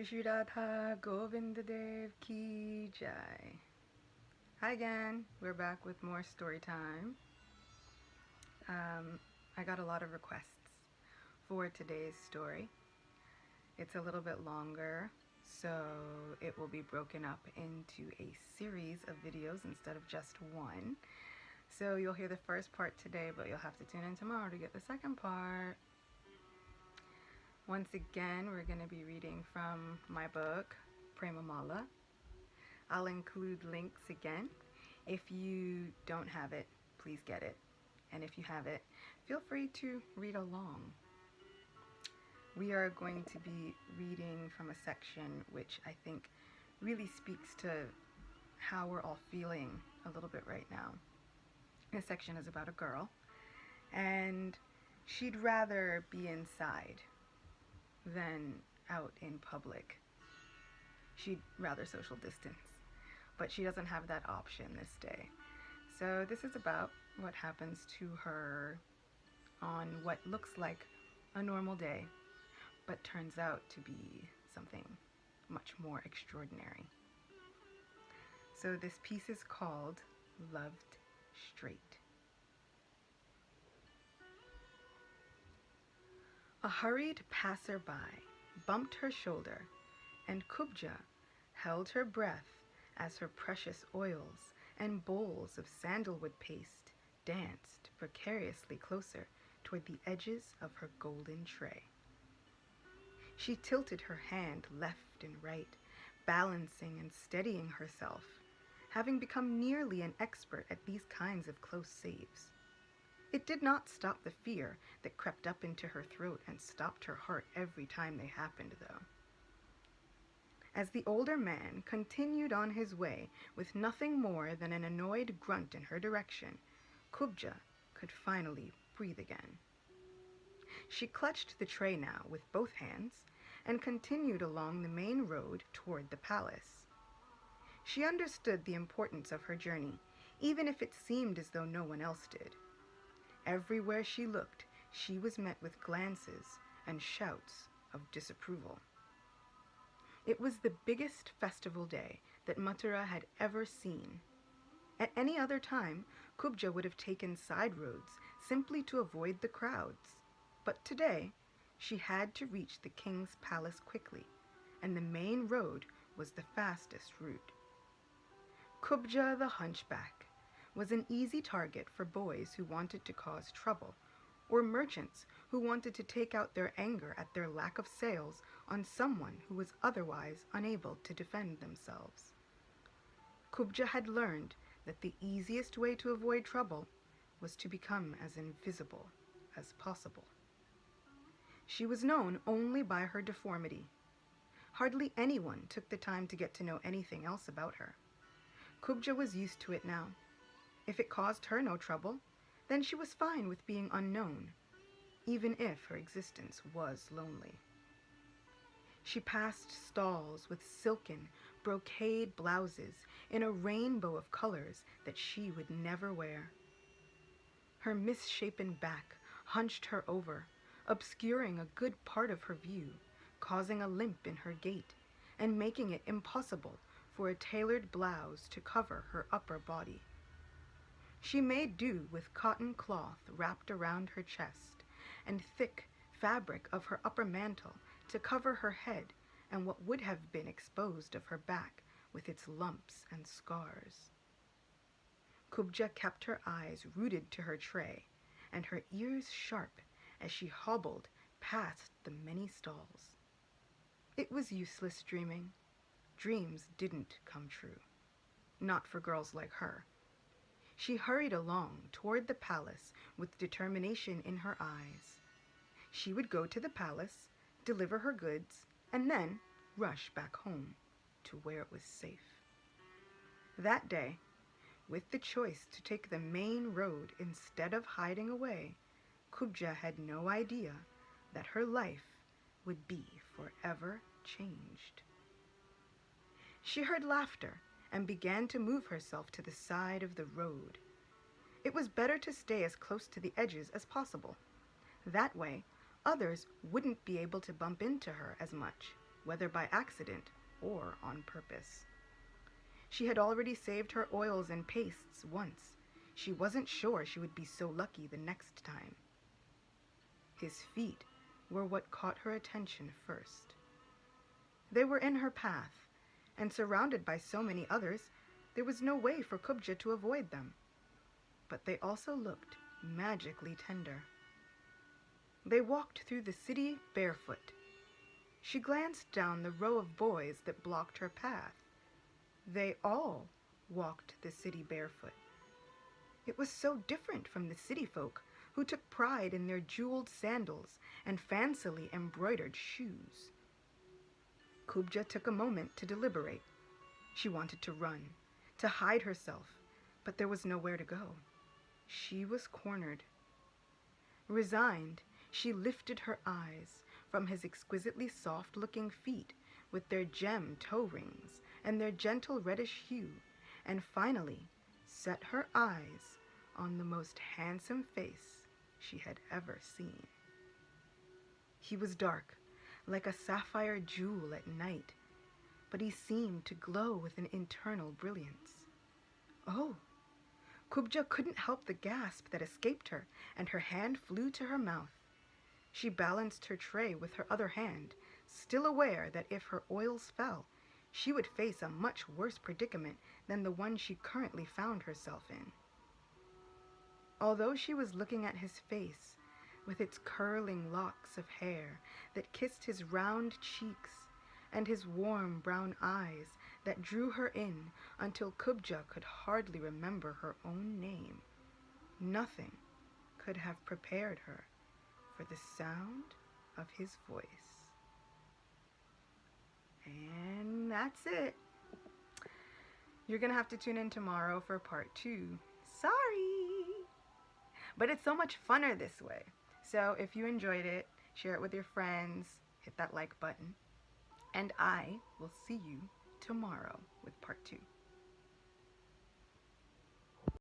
Shri Radha Govinda Dev Ki Jai. Hi again, we're back with more story time. I got a lot of requests for today's story. It's a little bit longer, so it will be broken up into a series of videos instead of just one. So you'll hear the first part today, but you'll have to tune in tomorrow to get the second part. Once again, we're going to be reading from my book, Prema Mala. I'll include links again. If you don't have it, please get it. And if you have it, feel free to read along. We are going to be reading from a section which I think really speaks to how we're all feeling a little bit right now. This section is about a girl, and she'd rather be inside than out in public. She'd rather social distance, but she doesn't have that option this day. So this is about what happens to her on what looks like a normal day, but turns out to be something much more extraordinary. So this piece is called Loved Straight. A hurried passer-by bumped her shoulder, and Kubja held her breath as her precious oils and bowls of sandalwood paste danced precariously closer toward the edges of her golden tray. She tilted her hand left and right, balancing and steadying herself, having become nearly an expert at these kinds of close saves. It did not stop the fear that crept up into her throat and stopped her heart every time they happened, though. As the older man continued on his way with nothing more than an annoyed grunt in her direction, Kubja could finally breathe again. She clutched the tray now with both hands and continued along the main road toward the palace. She understood the importance of her journey, even if it seemed as though no one else did. Everywhere she looked, she was met with glances and shouts of disapproval. It was the biggest festival day that Mathura had ever seen. At any other time, Kubja would have taken side roads simply to avoid the crowds. But today, she had to reach the king's palace quickly, and the main road was the fastest route. Kubja the hunchback was an easy target for boys who wanted to cause trouble, or merchants who wanted to take out their anger at their lack of sales on someone who was otherwise unable to defend themselves. Kubja had learned that the easiest way to avoid trouble was to become as invisible as possible. She was known only by her deformity. Hardly anyone took the time to get to know anything else about her. Kubja was used to it now. If it caused her no trouble, then she was fine with being unknown, even if her existence was lonely. She passed stalls with silken, brocade blouses in a rainbow of colors that she would never wear. Her misshapen back hunched her over, obscuring a good part of her view, causing a limp in her gait, and making it impossible for a tailored blouse to cover her upper body. She made do with cotton cloth wrapped around her chest and thick fabric of her upper mantle to cover her head and what would have been exposed of her back with its lumps and scars. Kubja kept her eyes rooted to her tray and her ears sharp as she hobbled past the many stalls. It was useless dreaming. Dreams didn't come true. Not for girls like her. She hurried along toward the palace with determination in her eyes. She would go to the palace, deliver her goods, and then rush back home to where it was safe. That day, with the choice to take the main road instead of hiding away, Kubja had no idea that her life would be forever changed. She heard laughter and began to move herself to the side of the road. It was better to stay as close to the edges as possible. That way, others wouldn't be able to bump into her as much, whether by accident or on purpose. She had already saved her oils and pastes once. She wasn't sure she would be so lucky the next time. His feet were what caught her attention first. They were in her path, and surrounded by so many others, there was no way for Kubja to avoid them. But they also looked magically tender. They walked through the city barefoot. She glanced down the row of boys that blocked her path. They all walked the city barefoot. It was so different from the city folk who took pride in their jeweled sandals and fancily embroidered shoes. Kubja took a moment to deliberate. She wanted to run, to hide herself, but there was nowhere to go. She was cornered. Resigned, she lifted her eyes from his exquisitely soft-looking feet with their gem toe rings and their gentle reddish hue, and finally set her eyes on the most handsome face she had ever seen. He was dark, like a sapphire jewel at night, but he seemed to glow with an internal brilliance. Oh! Kubja couldn't help the gasp that escaped her, and her hand flew to her mouth. She balanced her tray with her other hand, still aware that if her oils fell, she would face a much worse predicament than the one she currently found herself in. Although she was looking at his face, with its curling locks of hair that kissed his round cheeks, and his warm brown eyes that drew her in until Kubja could hardly remember her own name, nothing could have prepared her for the sound of his voice. And that's it. You're gonna have to tune in tomorrow for part 2. Sorry! But it's so much funner this way. So if you enjoyed it, share it with your friends, hit that like button, and I will see you tomorrow with part 2.